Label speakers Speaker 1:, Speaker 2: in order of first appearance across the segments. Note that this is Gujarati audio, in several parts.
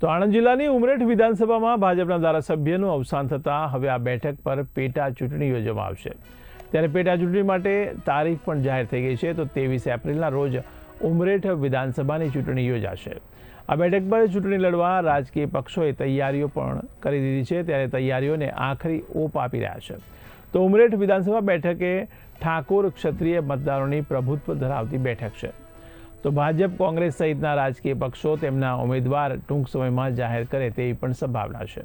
Speaker 1: તો આણંદ જિલ્લાની ઉમરેઠ વિધાનસભામાં ભાજપના ધારાસભ્યનું અવસાન થતાં હવે આ બેઠક પર પેટા ચૂંટણી યોજવામાં આવશે। ત્યારે પેટા ચૂંટણી માટે તારીખ પણ જાહેર થઈ ગઈ છે। તો 23 એપ્રિલના રોજ ઉમરેઠ વિધાનસભાની ચૂંટણી યોજાશે। આ બેઠક પર ચૂંટણી લડવા રાજકીય પક્ષોએ તૈયારીઓ પણ કરી દીધી છે। ત્યારે તૈયારીઓને આખરી ઓપ આપી રહ્યા છે। તો ઉમરેઠ વિધાનસભા બેઠક એ ઠાકોર ક્ષત્રિય મતદારોની પ્રભુત્વ ધરાવતી બેઠક છે। તો ભાજપ કોંગ્રેસ સહિતના રાજકીય પક્ષો તેમના ઉમેદવાર ટૂંક સમયમાં જાહેર કરે તેવી પણ સંભાવના છે।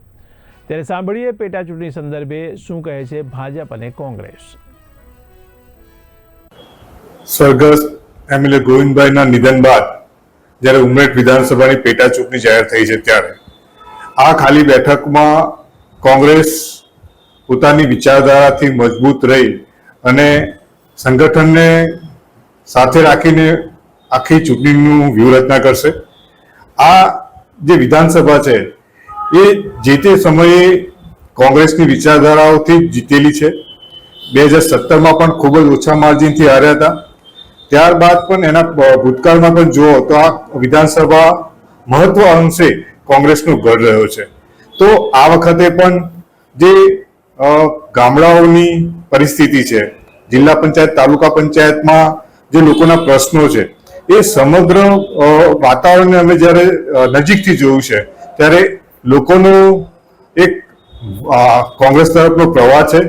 Speaker 1: ત્યારે સાંભળીએ પેટા ચૂંટણી સંદર્ભે શું કહે છે ભાજપ અને કોંગ્રેસ।
Speaker 2: સ્વર્ગસ્થ એમએલએ ગોવિંદભાઈના નિધન બાદ જ્યારે ઉમરેઠ વિધાનસભાની પેટા ચૂંટણી જાહેર થઈ છે ત્યારે આ ખાલી બેઠકમાં કોંગ્રેસ પોતાની વિચારધારાથી મજબૂત રહી અને સંગઠનને સાથે રાખીને આખી ચૂંટણીનું વ્યૂહરચના કરશે। આ જે વિધાનસભા છે એ જે તે સમયે કોંગ્રેસની વિચારધારાઓથી જીતેલી છે। 2017માં પણ ખૂબ જ ઓછા માર્જિનથી હાર્યા હતા। ત્યારબાદ પણ એના ભૂતકાળમાં પણ જુઓ તો આ વિધાનસભા મહત્વ અંશે કોંગ્રેસનું ગઢ રહ્યો છે। તો આ વખતે પણ જે ગામડાઓની પરિસ્થિતિ છે, જિલ્લા પંચાયત તાલુકા પંચાયતમાં જે લોકોના પ્રશ્નો છે એ સમગ્ર વાતાવરણને અમે જ્યારે નજીકથી જોયું છે ત્યારે લોકોનો એક કોંગ્રેસ તરફનો પ્રવાહ છે।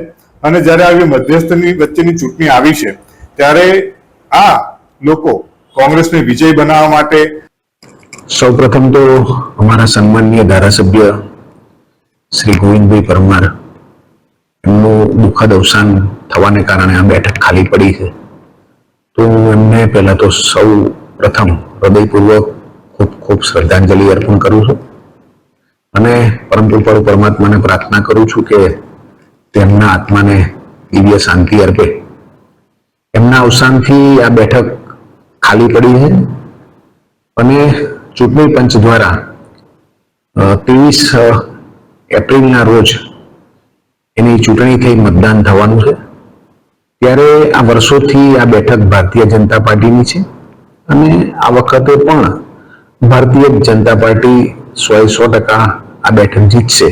Speaker 2: અને જ્યારે આવી મધ્યસ્થની વચ્ચેની ચૂંટણી આવી છે ત્યારે આ લોકો કોંગ્રેસને વિજય બનાવવા માટે
Speaker 3: સૌપ્રથમ તો અમારા સન્માનીય ધારાસભ્ય શ્રી ગોવિંદભાઈ પરમાર એમનું દુઃખદ અવસાન થવાને કારણે આ બેઠક ખાલી પડી છે। તો હું એમને પહેલા તો સૌ પ્રથમ હૃદયપૂર્વક ખૂબ ખૂબ શ્રદ્ધાંજલિ અર્પણ કરું છું અને પરમ કૃપાળુ પરમાત્માને પ્રાર્થના કરું છું કે તેમના આત્માને દિવ્ય શાંતિ અર્પે। એમના અવસાનથી આ બેઠક ખાલી પડી છે અને ચૂંટણી પંચ દ્વારા 23 એપ્રિલના રોજ એની ચૂંટણી થઈ મતદાન થવાનું છે। ત્યારે આ વર્ષોથી આ બેઠક ભારતીય જનતા પાર્ટીની છે અને આ વખતે પણ ભારતીય જનતા પાર્ટી 100% આ બેઠક જીતશે।